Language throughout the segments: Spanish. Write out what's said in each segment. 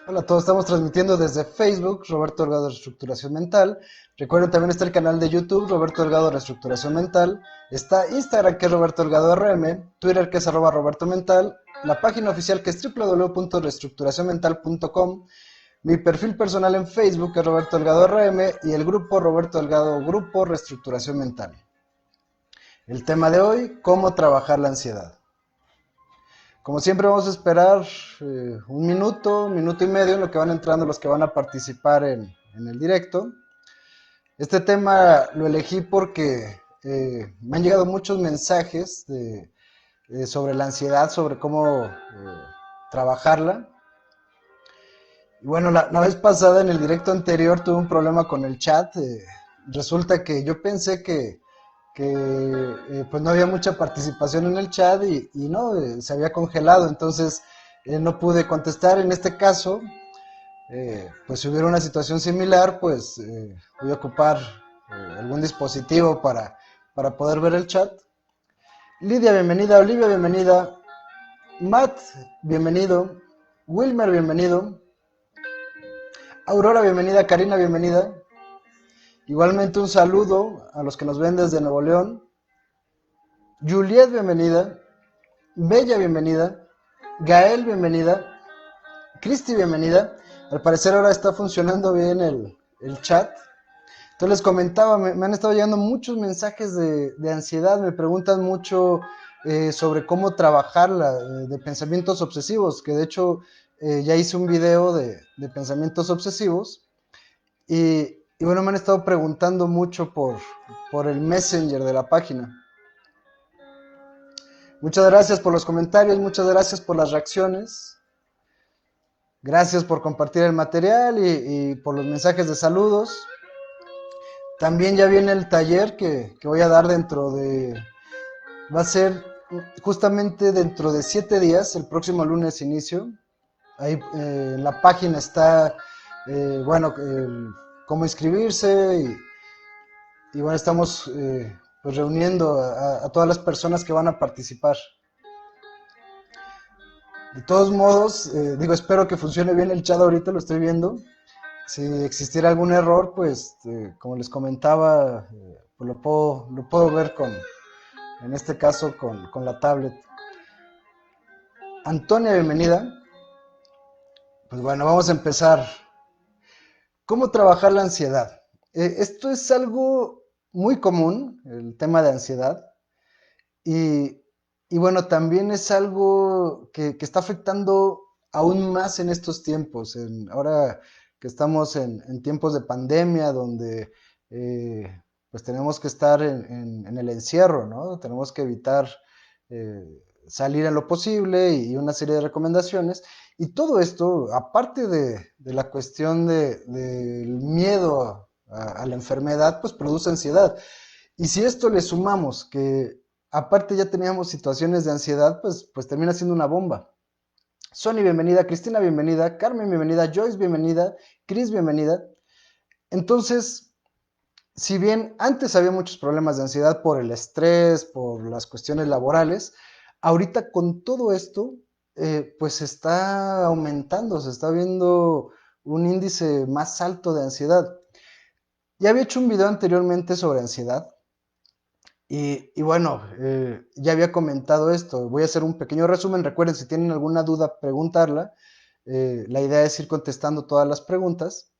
Hola a todos, estamos transmitiendo desde Facebook, Roberto Delgado Reestructuración Mental. Recuerden, también está el canal de YouTube, Roberto Delgado Reestructuración Mental. Está Instagram, que es Roberto Delgado RM, Twitter, que es @Roberto Mental, la página oficial, que es www.reestructuracionmental.com, mi perfil personal en Facebook, que es Roberto Delgado RM, y el grupo Roberto Delgado Grupo Reestructuración Mental. El tema de hoy, cómo trabajar la ansiedad. Como siempre vamos a esperar un minuto y medio en lo que van entrando los que van a participar en el directo. Este tema lo elegí porque me han llegado muchos mensajes sobre la ansiedad, sobre cómo trabajarla. Y bueno, la vez pasada en el directo anterior tuve un problema con el chat. Resulta que yo pensé que pues no había mucha participación en el chat y no, se había congelado, entonces no pude contestar. En este caso, pues si hubiera una situación similar, pues voy a ocupar algún dispositivo para poder ver el chat. Lidia, bienvenida. Olivia, bienvenida. Matt, bienvenido. Wilmer, bienvenido. Aurora, bienvenida. Karina, bienvenida. Igualmente un saludo a los que nos ven desde Nuevo León. Juliet, bienvenida. Bella, bienvenida. Gael, bienvenida. Cristi, bienvenida. Al parecer ahora está funcionando bien el chat. Entonces les comentaba, me han estado llegando muchos mensajes de ansiedad, me preguntan mucho sobre cómo trabajarla, de pensamientos obsesivos, que de hecho ya hice un video de pensamientos obsesivos y bueno, me han estado preguntando mucho por el Messenger de la página. Muchas gracias por los comentarios, muchas gracias por las reacciones, gracias por compartir el material y por los mensajes de saludos. También ya viene el taller que voy a dar va a ser justamente dentro de 7 días, el próximo lunes inicio. Ahí en la página está, bueno, cómo inscribirse y bueno, estamos pues reuniendo a todas las personas que van a participar. De todos modos, digo, espero que funcione bien el chat ahorita, lo estoy viendo. Si existiera algún error, pues como les comentaba, pues lo puedo ver en este caso con la tablet. Antonia, bienvenida. Pues bueno, vamos a empezar. ¿Cómo trabajar la ansiedad? Esto es algo muy común, el tema de ansiedad, y, y bueno, también es algo que está afectando aún más en estos tiempos, ahora que estamos en tiempos de pandemia, donde pues tenemos que estar en el encierro, ¿no? Tenemos que evitar eh, salir en lo posible y una serie de recomendaciones. Y todo esto, aparte de la cuestión del miedo a la enfermedad, pues produce ansiedad. Y si esto le sumamos que aparte ya teníamos situaciones de ansiedad, pues termina siendo una bomba. Sony, bienvenida. Cristina, bienvenida. Carmen, bienvenida. Joyce, bienvenida. Chris, bienvenida. Entonces, si bien antes había muchos problemas de ansiedad por el estrés, por las cuestiones laborales, ahorita con todo esto, pues se está aumentando, se está viendo un índice más alto de ansiedad. Ya había hecho un video anteriormente sobre ansiedad y bueno, ya había comentado esto. Voy a hacer un pequeño resumen. Recuerden, si tienen alguna duda, preguntarla. La idea es ir contestando todas las preguntas.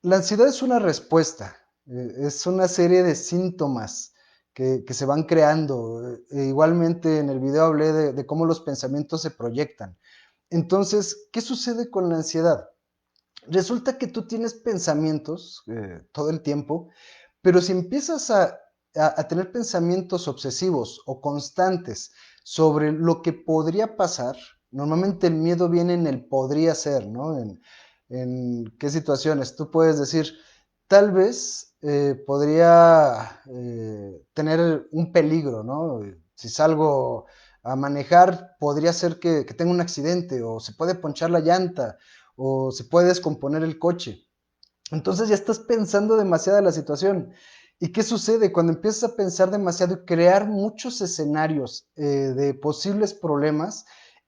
La ansiedad es una respuesta, es una serie de síntomas que se van creando. Igualmente en el video hablé de cómo los pensamientos se proyectan. Entonces, ¿qué sucede con la ansiedad? Resulta que tú tienes pensamientos todo el tiempo, pero si empiezas a tener pensamientos obsesivos o constantes sobre lo que podría pasar, normalmente el miedo viene en el podría ser, ¿no? En qué situaciones. Tú puedes decir, tal vez podría tener un peligro, ¿no? Si salgo a manejar, podría ser que tenga un accidente o se puede ponchar la llanta o se puede descomponer el coche. Entonces ya estás pensando demasiado en la situación. ¿Y qué sucede? Cuando empiezas a pensar demasiado y crear muchos escenarios de posibles problemas,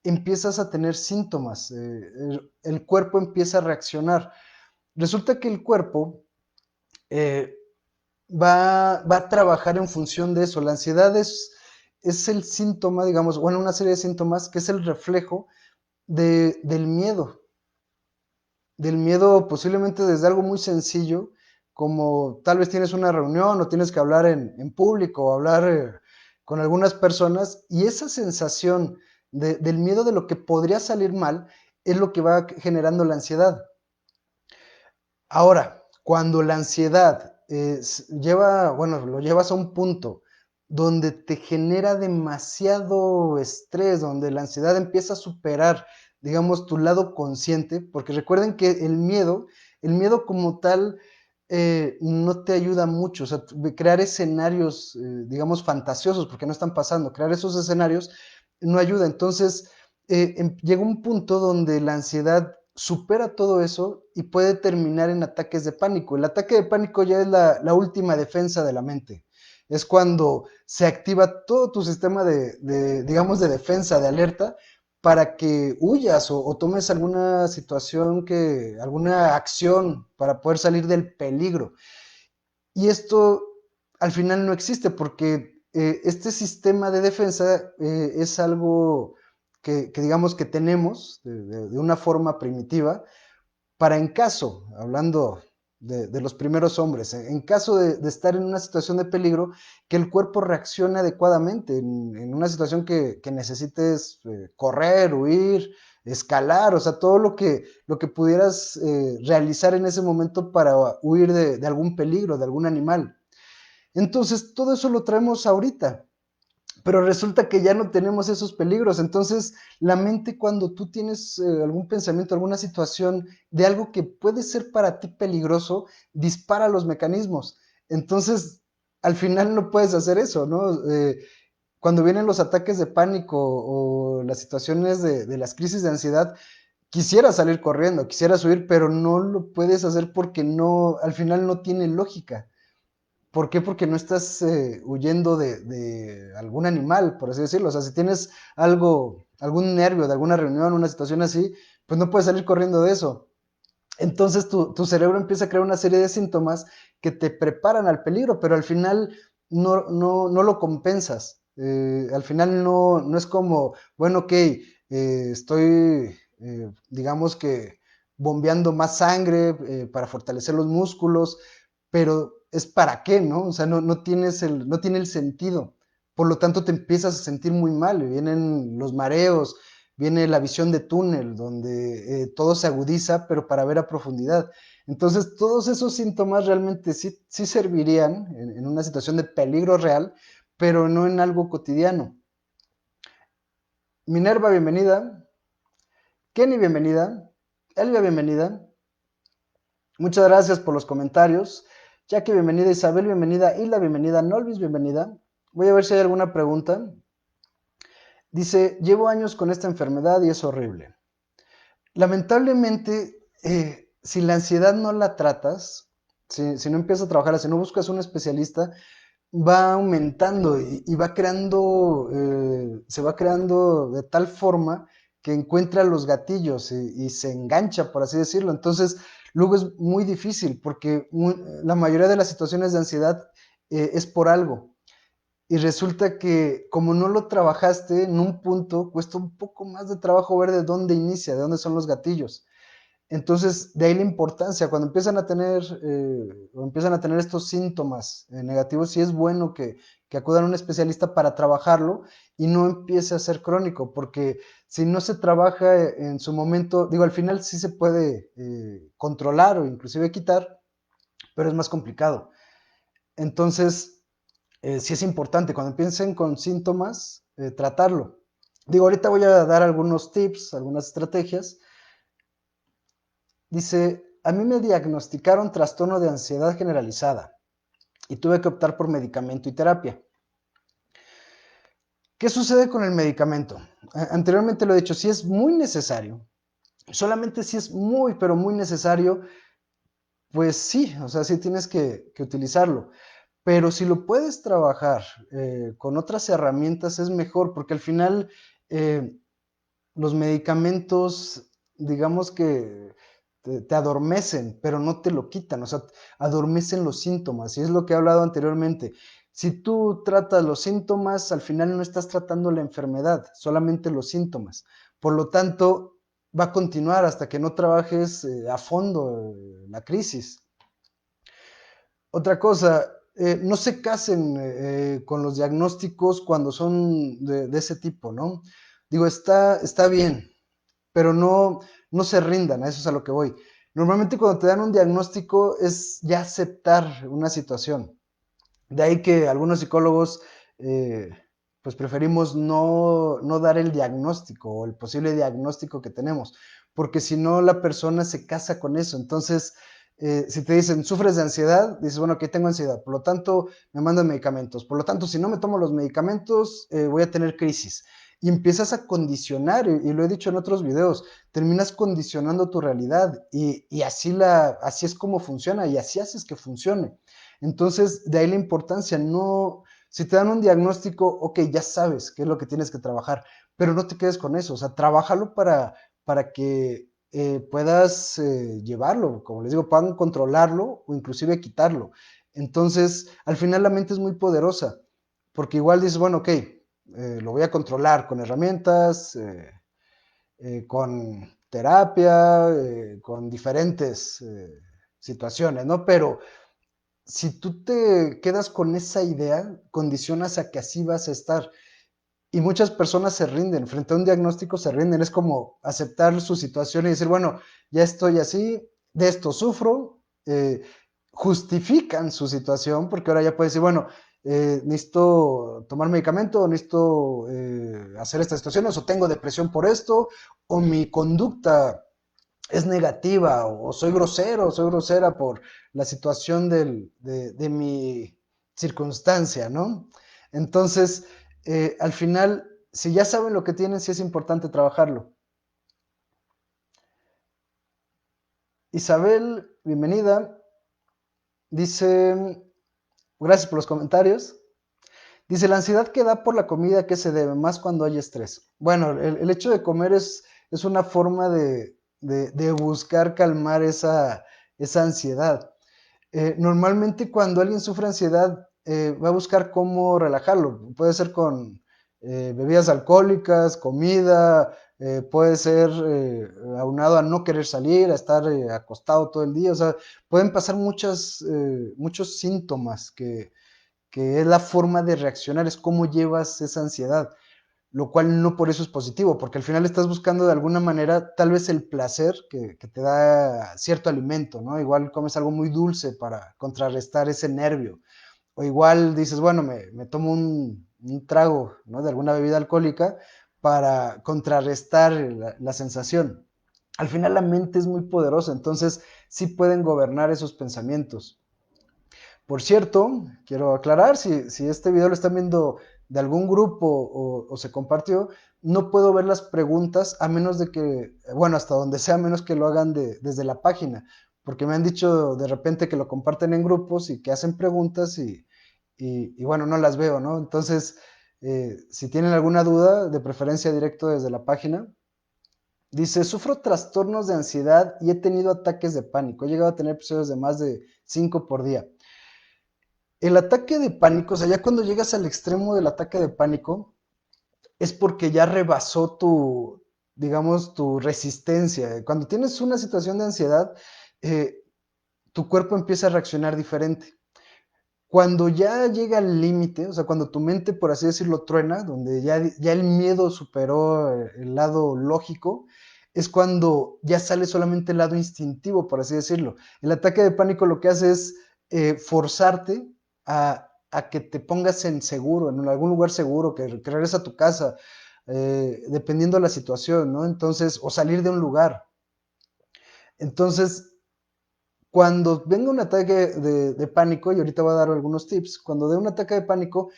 empiezas a tener síntomas, el cuerpo empieza a reaccionar. Resulta que el cuerpo eh, va a trabajar en función de eso. La ansiedad es el síntoma, digamos, bueno, una serie de síntomas que es el reflejo del miedo. Del miedo posiblemente desde algo muy sencillo, como tal vez tienes una reunión o tienes que hablar en público o hablar con algunas personas y esa sensación del miedo de lo que podría salir mal es lo que va generando la ansiedad. Ahora, cuando la ansiedad bueno, lo llevas a un punto donde te genera demasiado estrés, donde la ansiedad empieza a superar, digamos, tu lado consciente, porque recuerden que el miedo como tal, no te ayuda mucho, o sea, crear escenarios, digamos, fantasiosos, porque no están pasando, crear esos escenarios no ayuda. Entonces, llega un punto donde la ansiedad supera todo eso y puede terminar en ataques de pánico. El ataque de pánico ya es la última defensa de la mente. Es cuando se activa todo tu sistema digamos, de defensa, de alerta, para que huyas o tomes alguna situación alguna acción para poder salir del peligro. Y esto al final no existe porque este sistema de defensa es algo que digamos que tenemos de una forma primitiva para en caso, hablando de los primeros hombres, en caso de estar en una situación de peligro, que el cuerpo reaccione adecuadamente en una situación que necesites correr, huir, escalar, o sea, todo lo que pudieras realizar en ese momento para huir de algún peligro, de algún animal. Entonces, todo eso lo traemos ahorita, pero resulta que ya no tenemos esos peligros. Entonces, la mente cuando tú tienes algún pensamiento, alguna situación de algo que puede ser para ti peligroso, dispara los mecanismos. Entonces, al final no puedes hacer eso, ¿no? Cuando vienen los ataques de pánico o las situaciones de las crisis de ansiedad, quisiera salir corriendo, quisieras huir, pero no lo puedes hacer porque no, al final no tiene lógica. ¿Por qué? Porque no estás huyendo de algún animal, por así decirlo. O sea, si tienes algún nervio de alguna reunión, una situación así, pues no puedes salir corriendo de eso. Entonces tu cerebro empieza a crear una serie de síntomas que te preparan al peligro, pero al final no lo compensas. Al final no es como, bueno, ok, estoy, digamos que bombeando más sangre para fortalecer los músculos, pero es para qué, ¿no? O sea, no tiene el sentido. Por lo tanto, te empiezas a sentir muy mal, vienen los mareos, viene la visión de túnel, donde todo se agudiza, pero para ver a profundidad. Entonces, todos esos síntomas realmente sí servirían en una situación de peligro real, pero no en algo cotidiano. Minerva, bienvenida. Kenny, bienvenida. Elvia, bienvenida. Muchas gracias por los comentarios. Jackie, bienvenida. Isabel, bienvenida. Hilda, bienvenida. Nolvis, bienvenida. Voy a ver si hay alguna pregunta. Dice, llevo años con esta enfermedad y es horrible. Lamentablemente, si la ansiedad no la tratas, si no empiezas a trabajar, si no buscas un especialista, va aumentando y va creando, se va creando de tal forma que encuentra los gatillos y se engancha, por así decirlo. Entonces, luego es muy difícil porque la mayoría de las situaciones de ansiedad es por algo. Y resulta que como no lo trabajaste en un punto, cuesta un poco más de trabajo ver de dónde inicia, de dónde son los gatillos. Entonces, de ahí la importancia, cuando empiezan a tener estos síntomas negativos, sí es bueno que acudan a un especialista para trabajarlo y no empiece a ser crónico, porque si no se trabaja en su momento, digo, al final sí se puede controlar o inclusive quitar, pero es más complicado. Entonces, sí es importante, cuando empiecen con síntomas, tratarlo. Digo, ahorita voy a dar algunos tips, algunas estrategias. Dice, a mí me diagnosticaron trastorno de ansiedad generalizada y tuve que optar por medicamento y terapia. ¿Qué sucede con el medicamento? Anteriormente lo he dicho, si es muy necesario, solamente si es muy, pero muy necesario, pues sí, o sea, sí tienes que utilizarlo. Pero si lo puedes trabajar con otras herramientas es mejor, porque al final los medicamentos, digamos que te adormecen, pero no te lo quitan, o sea, adormecen los síntomas, y es lo que he hablado anteriormente. Si tú tratas los síntomas, al final no estás tratando la enfermedad, solamente los síntomas. Por lo tanto, va a continuar hasta que no trabajes a fondo la crisis. Otra cosa, no se casen con los diagnósticos cuando son de ese tipo, ¿no? Digo, está bien, pero no se rindan, a eso es a lo que voy. Normalmente cuando te dan un diagnóstico es ya aceptar una situación. De ahí que algunos psicólogos eh, pues preferimos no dar el diagnóstico o el posible diagnóstico que tenemos, porque si no la persona se casa con eso. Entonces, si te dicen, sufres de ansiedad, dices, bueno, que tengo ansiedad, por lo tanto, me mandan medicamentos. Por lo tanto, si no me tomo los medicamentos, voy a tener crisis. Y empiezas a condicionar, y lo he dicho en otros videos, terminas condicionando tu realidad y así es como funciona y así haces que funcione. Entonces, de ahí la importancia, no, si te dan un diagnóstico, ok, ya sabes qué es lo que tienes que trabajar, pero no te quedes con eso, o sea, trabájalo para que puedas llevarlo, como les digo, puedan controlarlo o inclusive quitarlo. Entonces, al final la mente es muy poderosa, porque igual dices, bueno, ok, lo voy a controlar con herramientas, con terapia, con diferentes situaciones, ¿no? Pero si tú te quedas con esa idea, condicionas a que así vas a estar. Y muchas personas se rinden, frente a un diagnóstico se rinden, es como aceptar su situación y decir, bueno, ya estoy así, de esto sufro, justifican su situación, porque ahora ya puedes decir, bueno, necesito tomar medicamento, necesito hacer estas situaciones, o tengo depresión por esto, o mi conducta es negativa o soy grosero o soy grosera por la situación de mi circunstancia, ¿no? Entonces, al final, si ya saben lo que tienen, sí es importante trabajarlo. Isabel, bienvenida. Dice, gracias por los comentarios. Dice, la ansiedad que da por la comida, ¿qué se debe? Más cuando hay estrés. Bueno, el hecho de comer es una forma de buscar calmar esa ansiedad. Normalmente cuando alguien sufre ansiedad, va a buscar cómo relajarlo. Puede ser con bebidas alcohólicas, comida, puede ser aunado a no querer salir, a estar acostado todo el día. O sea, pueden pasar muchos síntomas que es la forma de reaccionar, es cómo llevas esa ansiedad, lo cual no por eso es positivo, porque al final estás buscando de alguna manera tal vez el placer que te da cierto alimento, ¿no? Igual comes algo muy dulce para contrarrestar ese nervio, o igual dices, bueno, me tomo un trago, ¿no? De alguna bebida alcohólica para contrarrestar la sensación. Al final la mente es muy poderosa, entonces sí pueden gobernar esos pensamientos. Por cierto, quiero aclarar, si este video lo están viendo de algún grupo o se compartió, no puedo ver las preguntas a menos de que, bueno, hasta donde sea, a menos que lo hagan desde la página, porque me han dicho de repente que lo comparten en grupos y que hacen preguntas y bueno, no las veo, ¿no? Entonces, si tienen alguna duda, de preferencia directo desde la página. Dice, sufro trastornos de ansiedad y he tenido ataques de pánico. He llegado a tener episodios de más de 5 por día. El ataque de pánico, o sea, ya cuando llegas al extremo del ataque de pánico, es porque ya rebasó digamos, tu resistencia. Cuando tienes una situación de ansiedad, eh, tu cuerpo empieza a reaccionar diferente. Cuando ya llega al límite, o sea, cuando tu mente, por así decirlo, truena, donde ya el miedo superó el lado lógico, es cuando ya sale solamente el lado instintivo, por así decirlo. El ataque de pánico lo que hace es forzarte a que te pongas en seguro, en algún lugar seguro, que regreses a tu casa, dependiendo de la situación, ¿no? Entonces, o salir de un lugar. Entonces, cuando venga un ataque de pánico, y ahorita voy a dar algunos tips, cuando dé un ataque de pánico,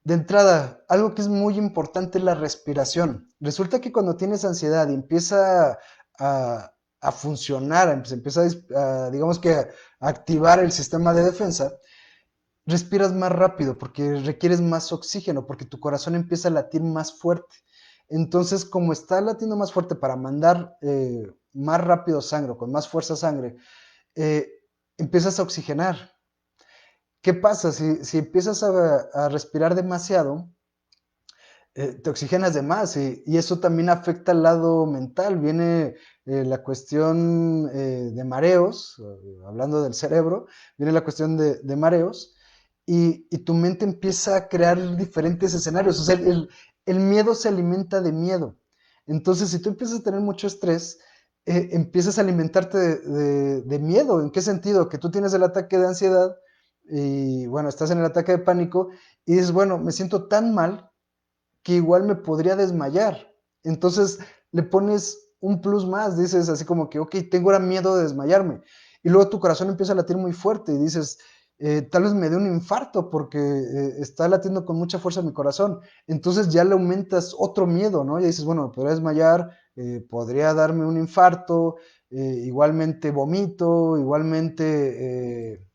de entrada, algo que es muy importante es la respiración. Resulta que cuando tienes ansiedad y empieza a funcionar, se empieza digamos que a activar el sistema de defensa, respiras más rápido porque requieres más oxígeno, porque tu corazón empieza a latir más fuerte. Entonces, como está latiendo más fuerte para mandar más rápido sangre, con más fuerza sangre, eh, empiezas a oxigenar. ¿Qué pasa? Si empiezas a respirar demasiado, te oxigenas de más y eso también afecta al lado mental. Viene la cuestión de mareos, hablando del cerebro, viene la cuestión de mareos y tu mente empieza a crear diferentes escenarios. O sea, el miedo se alimenta de miedo. Entonces, si tú empiezas a tener mucho estrés, empiezas a alimentarte de miedo. ¿En qué sentido? Que tú tienes el ataque de ansiedad y, bueno, estás en el ataque de pánico y dices, bueno, me siento tan mal que igual me podría desmayar. Entonces le pones un plus más, dices así como que, ok, tengo ahora miedo de desmayarme. Y luego tu corazón empieza a latir muy fuerte y dices, tal vez me dé un infarto porque está latiendo con mucha fuerza mi corazón. Entonces ya le aumentas otro miedo, ¿no? Ya dices, bueno, me podría desmayar, podría darme un infarto, igualmente vomito, igualmente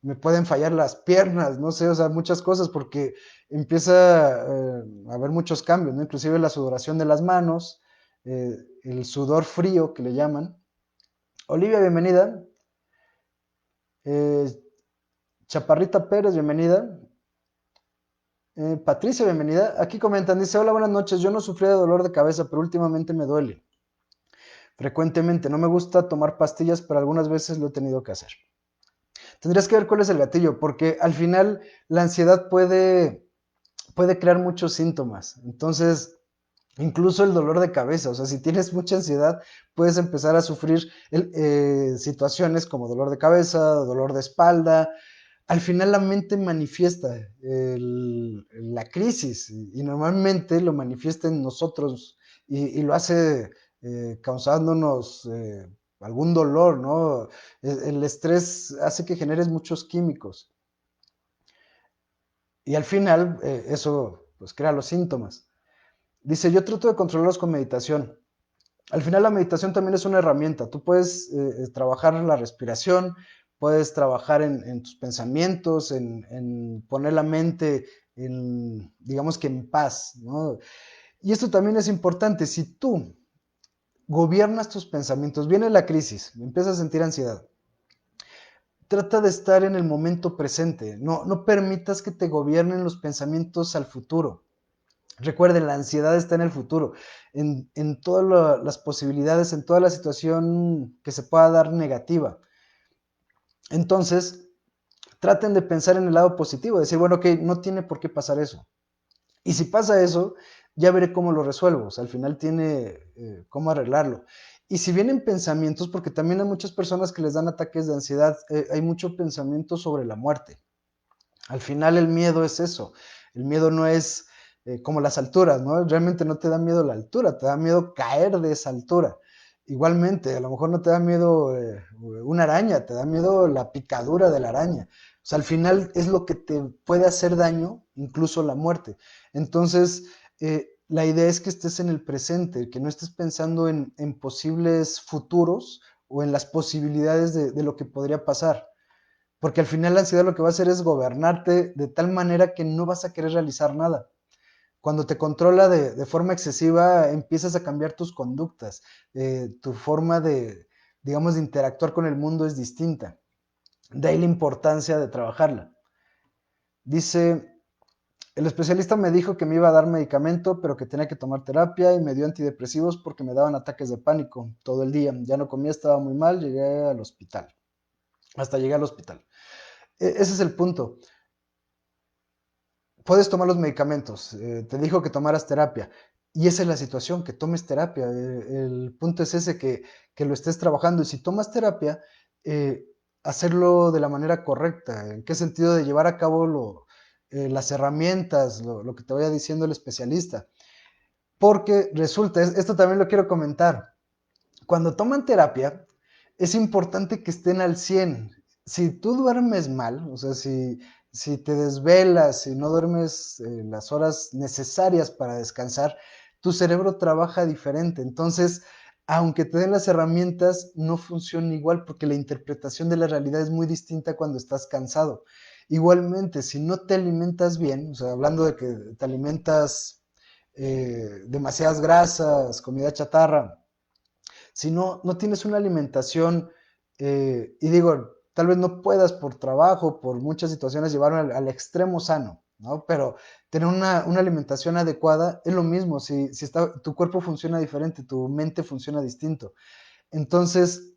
me pueden fallar las piernas, no sé, o sea, muchas cosas porque empieza a haber muchos cambios, ¿no? Inclusive la sudoración de las manos, el sudor frío que le llaman. Olivia, bienvenida. Eh, Chaparrita Pérez, bienvenida. Patricia, bienvenida. Aquí comentan, dice, hola, buenas noches. Yo no sufría de dolor de cabeza, pero últimamente me duele. Frecuentemente, no me gusta tomar pastillas, pero algunas veces lo he tenido que hacer. Tendrías que ver cuál es el gatillo, porque al final la ansiedad puede crear muchos síntomas. Entonces, incluso el dolor de cabeza, o sea, si tienes mucha ansiedad, puedes empezar a sufrir situaciones como dolor de cabeza, dolor de espalda. Al final la mente manifiesta la crisis y normalmente lo manifiesta en nosotros y lo hace causándonos algún dolor, ¿no? El estrés hace que generes muchos químicos y al final eso pues crea los síntomas. Dice, yo trato de controlarlos con meditación. Al final la meditación también es una herramienta. Tú puedes trabajar en la respiración, puedes trabajar en tus pensamientos, en poner la mente en, digamos que en paz, ¿no? Y esto también es importante. Si tú gobiernas tus pensamientos, viene la crisis, empiezas a sentir ansiedad. Trata de estar en el momento presente. No permitas que te gobiernen los pensamientos al futuro. Recuerden, la ansiedad está en el futuro, en todas las posibilidades, en toda la situación que se pueda dar negativa. Entonces, traten de pensar en el lado positivo, decir, bueno, ok, no tiene por qué pasar eso. Y si pasa eso, ya veré cómo lo resuelvo. O sea, al final tiene cómo arreglarlo. Y si vienen pensamientos, porque también hay muchas personas que les dan ataques de ansiedad, hay mucho pensamiento sobre la muerte. Al final el miedo es eso. El miedo no es como las alturas, ¿no? Realmente no te da miedo la altura, te da miedo caer de esa altura. Igualmente, a lo mejor no te da miedo una araña, te da miedo la picadura de la araña. O sea, al final es lo que te puede hacer daño, incluso la muerte. Entonces, la idea es que estés en el presente, que no estés pensando en posibles futuros o en las posibilidades de lo que podría pasar. Porque al final la ansiedad lo que va a hacer es gobernarte de tal manera que no vas a querer realizar nada. Cuando te controla de forma excesiva, empiezas a cambiar tus conductas. Tu forma digamos, de interactuar con el mundo es distinta. De ahí la importancia de trabajarla. Dice, el especialista me dijo que me iba a dar medicamento, pero que tenía que tomar terapia y me dio antidepresivos porque me daban ataques de pánico todo el día. Ya no comía, estaba muy mal, llegué al hospital. Hasta llegué al hospital. Ese es el punto. Puedes tomar los medicamentos, te dijo que tomaras terapia. Y esa es la situación, que tomes terapia. El punto es ese, que lo estés trabajando. Y si tomas terapia, eh, hacerlo de la manera correcta. ¿En qué sentido? De llevar a cabo las herramientas, lo que te vaya diciendo el especialista. Porque resulta, esto también lo quiero comentar, cuando toman terapia, es importante que estén al 100. Si tú duermes mal, o sea, si te desvelas, si no duermes las horas necesarias para descansar, tu cerebro trabaja diferente. Entonces, aunque te den las herramientas, no funciona igual porque la interpretación de la realidad es muy distinta cuando estás cansado. Igualmente, si no te alimentas bien, o sea, hablando de que te alimentas demasiadas grasas, comida chatarra, si no tienes una alimentación, y digo, tal vez no puedas por trabajo, por muchas situaciones llevarlo al extremo sano, ¿no? Pero tener una alimentación adecuada es lo mismo, si tu cuerpo funciona diferente, tu mente funciona distinto. Entonces,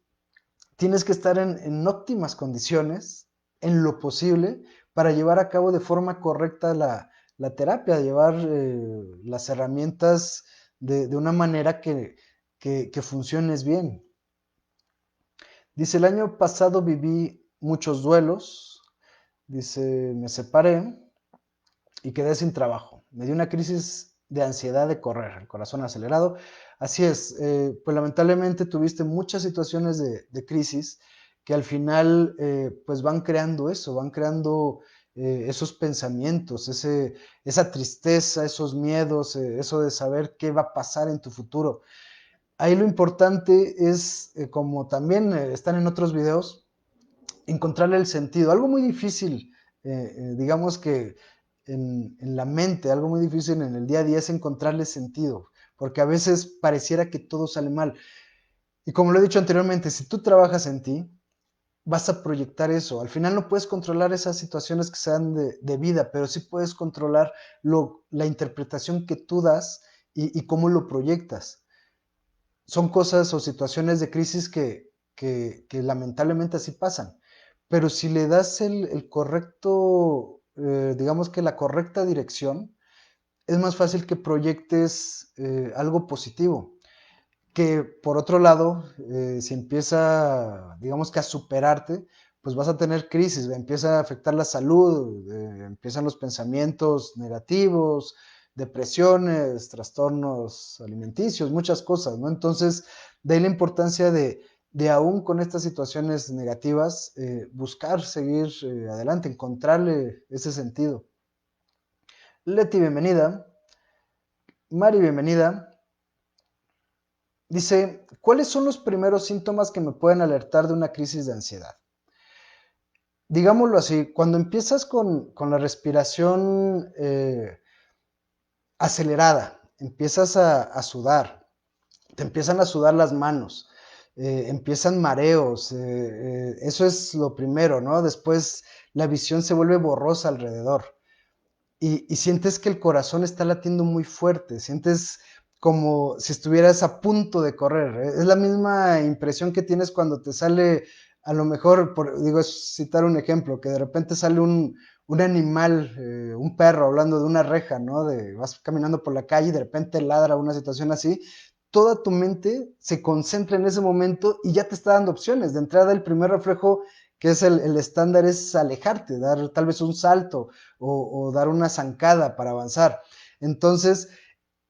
tienes que estar en óptimas condiciones, en lo posible, para llevar a cabo de forma correcta la terapia, llevar las herramientas de una manera que funciones bien. Dice, el año pasado viví muchos duelos, dice, me separé y quedé sin trabajo. Me dio una crisis de ansiedad de correr, el corazón acelerado. Así es, pues lamentablemente tuviste muchas situaciones de crisis que al final pues van creando eso, van creando esos pensamientos, esa tristeza, esos miedos, eso de saber qué va a pasar en tu futuro. Ahí lo importante es, como también están en otros videos, encontrarle el sentido. Algo muy difícil, digamos que en la mente, algo muy difícil en el día a día es encontrarle sentido, porque a veces pareciera que todo sale mal. Y como lo he dicho anteriormente, si tú trabajas en ti, vas a proyectar eso. Al final no puedes controlar esas situaciones que sean de vida, pero sí puedes controlar la interpretación que tú das y cómo lo proyectas. Son cosas o situaciones de crisis que lamentablemente así pasan. Pero si le das el correcto, digamos que la correcta dirección, es más fácil que proyectes algo positivo. Que por otro lado, si empieza, digamos que a superarte, pues vas a tener crisis, empieza a afectar la salud, empiezan los pensamientos negativos, depresiones, trastornos alimenticios, muchas cosas, ¿no? Entonces, de ahí la importancia de aún con estas situaciones negativas, buscar seguir adelante, encontrarle ese sentido. Leti, bienvenida. Mari, bienvenida. Dice, ¿cuáles son los primeros síntomas que me pueden alertar de una crisis de ansiedad? Digámoslo así, cuando empiezas con la respiración acelerada, empiezas a sudar, te empiezan a sudar las manos, empiezan mareos, eso es lo primero, ¿no? Después la visión se vuelve borrosa alrededor. Y sientes que el corazón está latiendo muy fuerte, sientes como si estuvieras a punto de correr. Es la misma impresión que tienes cuando te sale, a lo mejor, digo, es citar un ejemplo, que de repente sale un animal, un perro hablando de una reja, ¿no? Vas caminando por la calle y de repente ladra una situación así. Toda tu mente se concentra en ese momento y ya te está dando opciones. De entrada, el primer reflejo que es el estándar es alejarte, dar tal vez un salto o dar una zancada para avanzar. Entonces,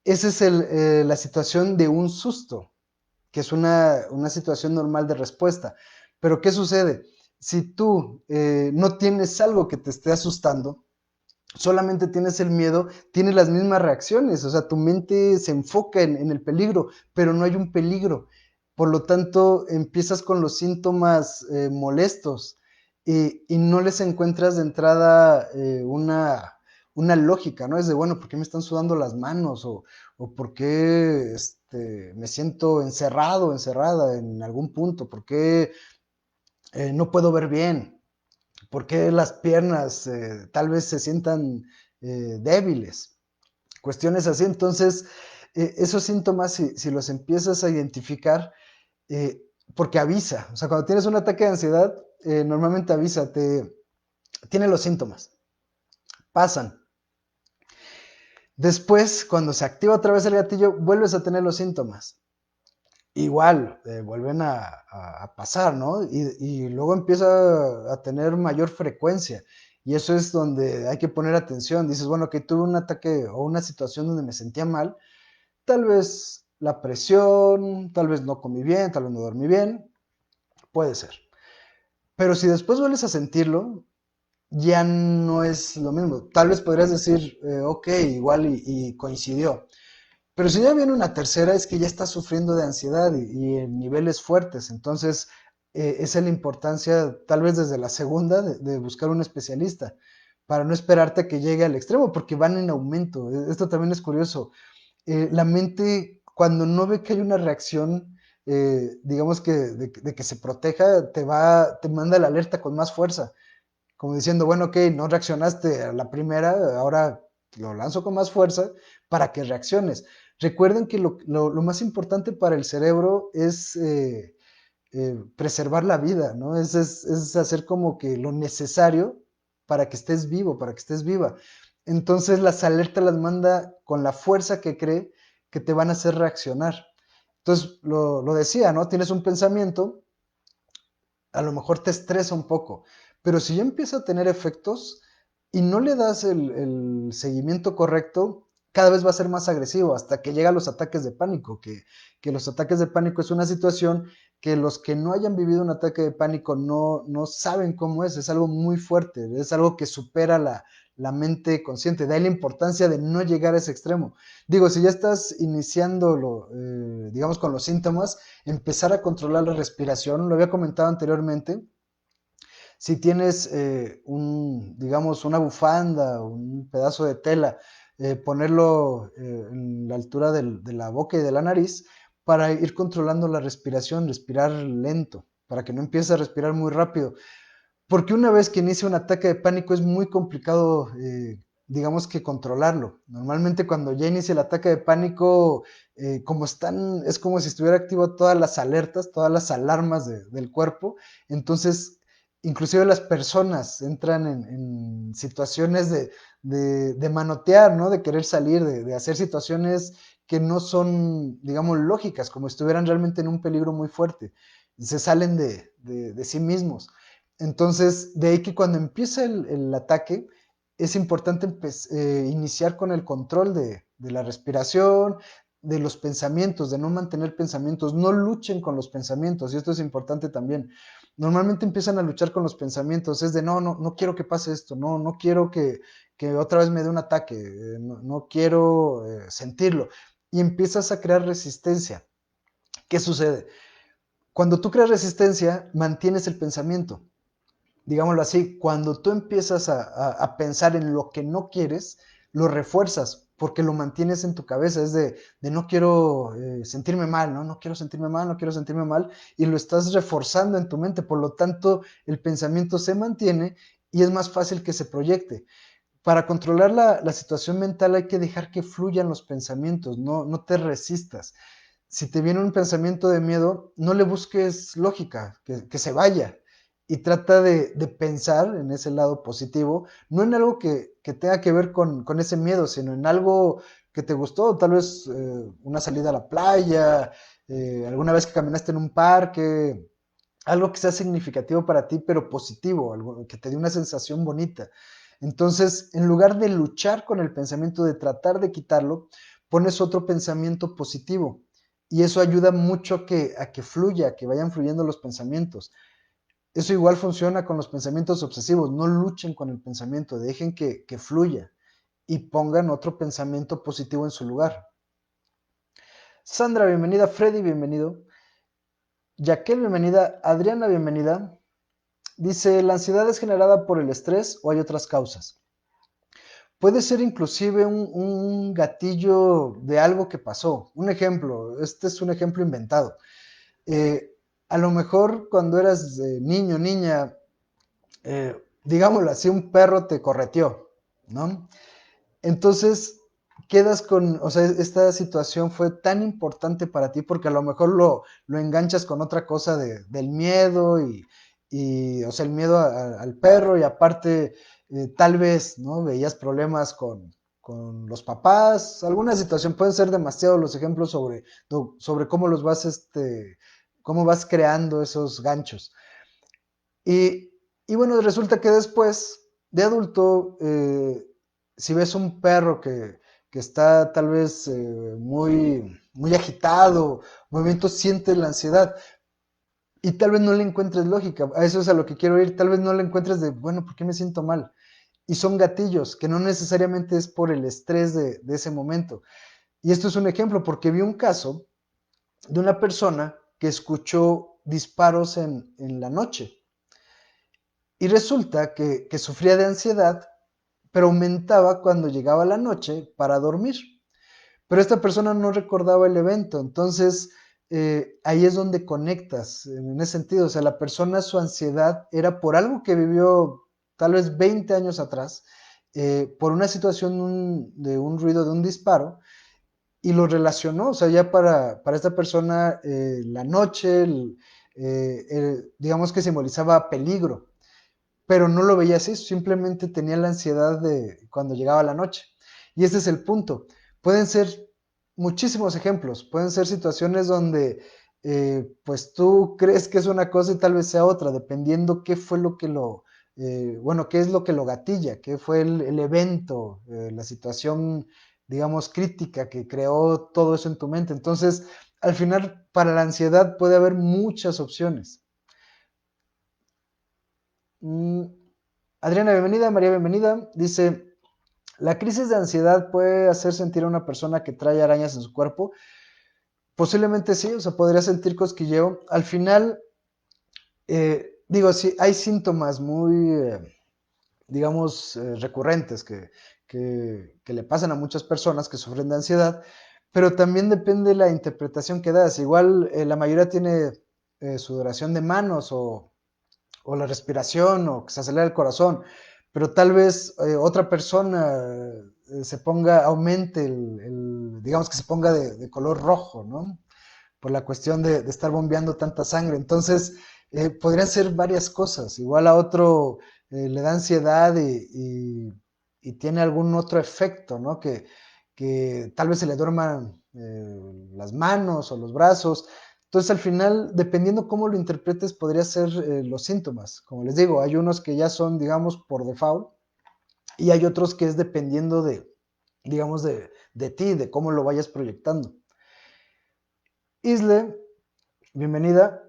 esa es la situación de un susto, que es una situación normal de respuesta. Pero ¿qué sucede? Si tú no tienes algo que te esté asustando, solamente tienes el miedo, tienes las mismas reacciones, o sea, tu mente se enfoca en el peligro, pero no hay un peligro. Por lo tanto, empiezas con los síntomas molestos y no les encuentras de entrada una lógica, ¿no? Es de, bueno, ¿por qué me están sudando las manos? O ¿por qué me siento encerrado, encerrada en algún punto? ¿Por qué no puedo ver bien? ¿Por qué las piernas tal vez se sientan débiles? Cuestiones así. Entonces, esos síntomas, si los empiezas a identificar, eh, porque avisa, o sea, cuando tienes un ataque de ansiedad, normalmente avisa, tiene los síntomas, pasan. Después, cuando se activa otra vez el gatillo, vuelves a tener los síntomas. Igual, vuelven a pasar, ¿no? Y luego empieza a tener mayor frecuencia. Y eso es donde hay que poner atención. Dices, bueno, que tuve un ataque o una situación donde me sentía mal, tal vez la presión, tal vez no comí bien, tal vez no dormí bien, puede ser. Pero si después vuelves a sentirlo, ya no es lo mismo. Tal vez podrías decir, ok, igual y coincidió. Pero si ya viene una tercera, es que ya estás sufriendo de ansiedad y en niveles fuertes. Entonces, esa es la importancia, tal vez desde la segunda, de buscar un especialista, para no esperarte a que llegue al extremo, porque van en aumento. Esto también es curioso. la mente, cuando no ve que hay una reacción, digamos que de que se proteja, te manda la alerta con más fuerza, como diciendo, bueno, ok, no reaccionaste a la primera, ahora lo lanzo con más fuerza para que reacciones. Recuerden que lo más importante para el cerebro es preservar la vida, ¿no? Es hacer como que lo necesario para que estés vivo, para que estés viva. Entonces las alertas las manda con la fuerza que cree que te van a hacer reaccionar. Entonces, lo decía, ¿no? Tienes un pensamiento, a lo mejor te estresa un poco, pero si ya empieza a tener efectos y no le das el seguimiento correcto, cada vez va a ser más agresivo hasta que llega a los ataques de pánico, que los ataques de pánico es una situación que los que no hayan vivido un ataque de pánico no saben cómo es algo muy fuerte, es algo que supera la mente consciente, de ahí la importancia de no llegar a ese extremo. Digo, si ya estás iniciando, digamos, con los síntomas, empezar a controlar la respiración, lo había comentado anteriormente, si tienes digamos, una bufanda, un pedazo de tela, ponerlo en la altura de la boca y de la nariz para ir controlando la respiración, respirar lento, para que no empieces a respirar muy rápido. Porque una vez que inicia un ataque de pánico es muy complicado, digamos que controlarlo. Normalmente cuando ya inicia el ataque de pánico, es como si estuviera activo todas las alertas, todas las alarmas del cuerpo. Entonces, inclusive las personas entran en situaciones de manotear, ¿no? De querer salir, de hacer situaciones que no son, digamos, lógicas, como si estuvieran realmente en un peligro muy fuerte. Se salen de sí mismos. Entonces, de ahí que cuando empieza el ataque, es importante iniciar con el control de la respiración, de los pensamientos, de no mantener pensamientos, no luchen con los pensamientos, y esto es importante también. Normalmente empiezan a luchar con los pensamientos, es de no quiero que pase esto, no quiero que otra vez me dé un ataque, no quiero sentirlo, y empiezas a crear resistencia. ¿Qué sucede? Cuando tú creas resistencia, mantienes el pensamiento, digámoslo así, cuando tú empiezas a pensar en lo que no quieres, lo refuerzas porque lo mantienes en tu cabeza, es de no quiero sentirme mal, ¿no? No quiero sentirme mal, no quiero sentirme mal, y lo estás reforzando en tu mente, por lo tanto el pensamiento se mantiene y es más fácil que se proyecte. Para controlar la situación mental hay que dejar que fluyan los pensamientos, no te resistas. Si te viene un pensamiento de miedo, no le busques lógica, que se vaya y trata de pensar en ese lado positivo, no en algo que tenga que ver con ese miedo, sino en algo que te gustó, tal vez una salida a la playa, alguna vez que caminaste en un parque, algo que sea significativo para ti, pero positivo, algo que te dé una sensación bonita. Entonces, en lugar de luchar con el pensamiento, de tratar de quitarlo, pones otro pensamiento positivo. Y eso ayuda mucho a que fluya, a que vayan fluyendo los pensamientos. Eso igual funciona con los pensamientos obsesivos. No luchen con el pensamiento, dejen que fluya y pongan otro pensamiento positivo en su lugar. Sandra, bienvenida. Freddy, bienvenido. Yaquel, bienvenida. Adriana, bienvenida. Dice, ¿la ansiedad es generada por el estrés o hay otras causas? Puede ser inclusive un gatillo de algo que pasó. Un ejemplo, este es un ejemplo inventado. Eh, a lo mejor cuando eras niño, niña, digámoslo así, un perro te correteó, ¿no? Entonces quedas o sea, esta situación fue tan importante para ti porque a lo mejor lo enganchas con otra cosa del miedo o sea, el miedo al perro y aparte tal vez, ¿no? Veías problemas con los papás, alguna situación, pueden ser demasiados los ejemplos sobre cómo cómo vas creando esos ganchos. Y, y bueno, resulta que después, de adulto, si ves un perro que está tal vez muy agitado, movimiento, sientes la ansiedad y tal vez no le encuentres lógica. A eso es a lo que quiero ir. Tal vez no le encuentres bueno, ¿por qué me siento mal? Y son gatillos, que no necesariamente es por el estrés de ese momento. Y esto es un ejemplo, porque vi un caso de una persona que escuchó disparos en la noche. Y resulta que sufría de ansiedad, pero aumentaba cuando llegaba la noche para dormir. pero esta persona no recordaba el evento, entonces ahí es donde conectas, en ese sentido, o sea, la persona, su ansiedad era por algo que vivió tal vez 20 años atrás, por una situación de un ruido, de un disparo, y lo relacionó, o sea, ya para esta persona la noche, digamos que simbolizaba peligro, pero no lo veía así, simplemente tenía la ansiedad de cuando llegaba la noche. Y ese es el punto. Pueden ser muchísimos ejemplos, pueden ser situaciones donde pues tú crees que es una cosa y tal vez sea otra, dependiendo qué fue lo que bueno, qué es lo que lo gatilla, qué fue el evento, la situación, digamos, crítica que creó todo eso en tu mente. Entonces, al final, para la ansiedad puede haber muchas opciones. Mm, Adriana, bienvenida. María, bienvenida. Dice, la crisis de ansiedad puede hacer sentir a una persona que trae arañas en su cuerpo. Posiblemente sí, o sea, podría sentir cosquilleo. Al final, digo, sí, hay síntomas muy, digamos, recurrentes que le pasan a muchas personas que sufren de ansiedad, pero también depende de la interpretación que das. Igual la mayoría tiene sudoración de manos o la respiración o que se acelera el corazón, pero tal vez otra persona se ponga, aumente digamos que se ponga de color rojo, ¿no? Por la cuestión de estar bombeando tanta sangre. Entonces, podrían ser varias cosas. Igual a otro le da ansiedad y tiene algún otro efecto, ¿no? Que tal vez se le duerman las manos o los brazos. Entonces, al final, dependiendo cómo lo interpretes, podría ser los síntomas. Como les digo, hay unos que ya son, digamos, por default, y hay otros que es dependiendo digamos, de ti, de cómo lo vayas proyectando. Isle, bienvenida.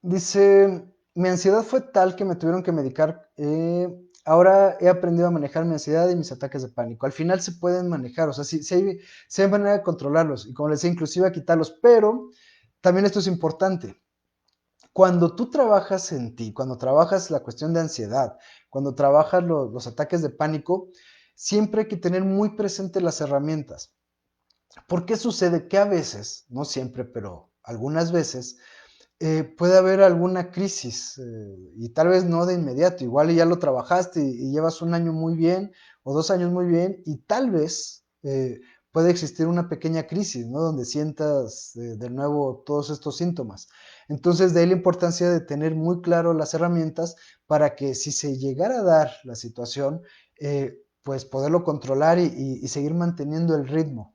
Dice, mi ansiedad fue tal que me tuvieron que medicar. Ahora he aprendido a manejar mi ansiedad y mis ataques de pánico. Al final se pueden manejar, o sea, sí hay manera de controlarlos y como les decía, inclusive a quitarlos, pero también esto es importante. Cuando tú trabajas en ti, cuando trabajas la cuestión de ansiedad, cuando trabajas los ataques de pánico, siempre hay que tener muy presente las herramientas. ¿Por qué sucede? Que a veces, no siempre, pero algunas veces, puede haber alguna crisis y tal vez no de inmediato, igual ya lo trabajaste y llevas un año muy bien o 2 años muy bien y tal vez puede existir una pequeña crisis, ¿no? Donde sientas de nuevo todos estos síntomas. Entonces, de ahí la importancia de tener muy claro las herramientas para que si se llegara a dar la situación, pues poderlo controlar y seguir manteniendo el ritmo.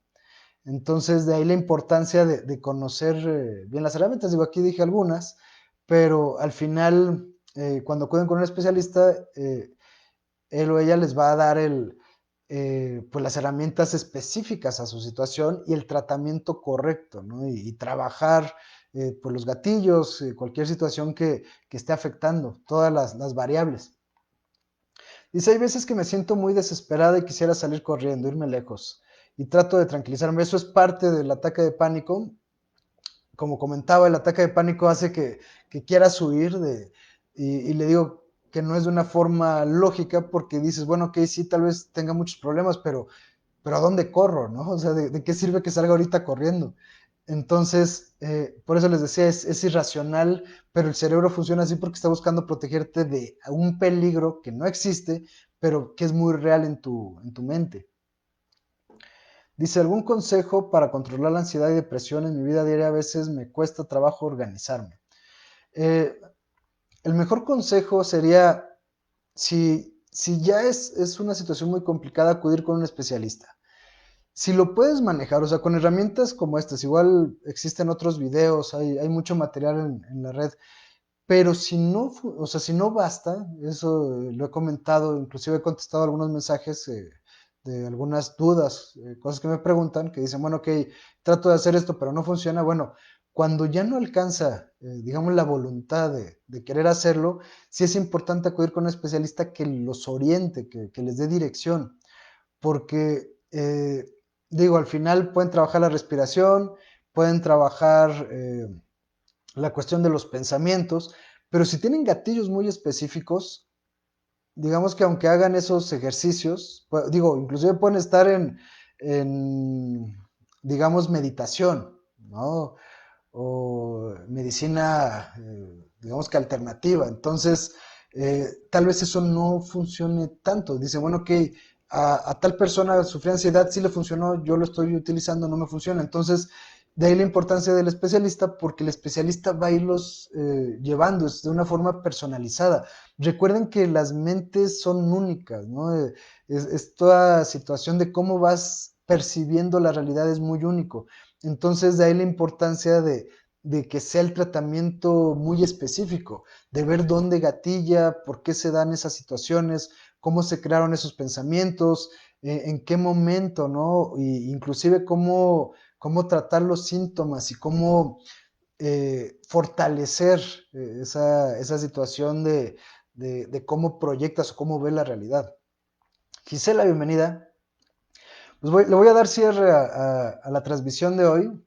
Entonces, de ahí la importancia de conocer bien las herramientas. Digo, aquí dije algunas, pero al final, cuando acuden con un especialista, él o ella les va a dar pues las herramientas específicas a su situación y el tratamiento correcto, ¿no? Y trabajar pues los gatillos, cualquier situación que esté afectando, todas las variables. Dice, hay veces que me siento muy desesperada y quisiera salir corriendo, irme lejos. Y trato de tranquilizarme. Eso es parte del ataque de pánico. Como comentaba, el ataque de pánico hace que quieras huir y le digo que no es de una forma lógica porque dices, bueno, ok, sí, tal vez tenga muchos problemas, pero ¿a dónde corro? ¿No? O sea, ¿de qué sirve que salga ahorita corriendo? Entonces, por eso les decía, es irracional, pero el cerebro funciona así porque está buscando protegerte de un peligro que no existe, pero que es muy real en tu mente. Dice, ¿algún consejo para controlar la ansiedad y depresión en mi vida diaria? A veces me cuesta trabajo organizarme. Eh, el mejor consejo sería, si ya es una situación muy complicada, acudir con un especialista. Si lo puedes manejar, o sea, con herramientas como estas, igual existen otros videos, hay mucho material en la red, pero si no, o sea, si no basta, eso lo he comentado, inclusive he contestado algunos mensajes de algunas dudas, cosas que me preguntan, que dicen, bueno, ok, trato de hacer esto, pero no funciona. Bueno, cuando ya no alcanza, digamos, la voluntad de querer hacerlo, sí es importante acudir con un especialista que los oriente, que les dé dirección, porque, digo, al final pueden trabajar la respiración, pueden trabajar la cuestión de los pensamientos, pero si tienen gatillos muy específicos, digamos que aunque hagan esos ejercicios, digo, inclusive pueden estar en, digamos, meditación, ¿no? O medicina, digamos que alternativa. Entonces, tal vez eso no funcione tanto. Dice, bueno, que a tal persona sufría ansiedad, sí le funcionó, yo lo estoy utilizando, no me funciona. Entonces, de ahí la importancia del especialista, porque el especialista va a irlos llevando de una forma personalizada. Recuerden que las mentes son únicas, ¿no? Esta situación de cómo vas percibiendo la realidad es muy único. Entonces, de ahí la importancia de que sea el tratamiento muy específico, de ver dónde gatilla, por qué se dan esas situaciones, cómo se crearon esos pensamientos, en qué momento, ¿no? Y inclusive cómo tratar los síntomas y cómo fortalecer esa situación de cómo proyectas o cómo ves la realidad. Gisela, bienvenida. Pues le voy a dar cierre a la transmisión de hoy.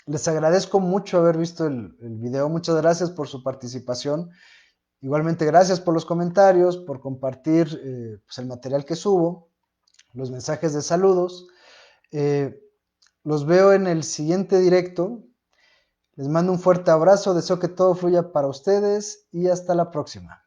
Les agradezco mucho haber visto el video. Muchas gracias por su participación. Igualmente, gracias por los comentarios, por compartir pues el material que subo, los mensajes de saludos. Eh, los veo en el siguiente directo. Les mando un fuerte abrazo. Deseo que todo fluya para ustedes y hasta la próxima.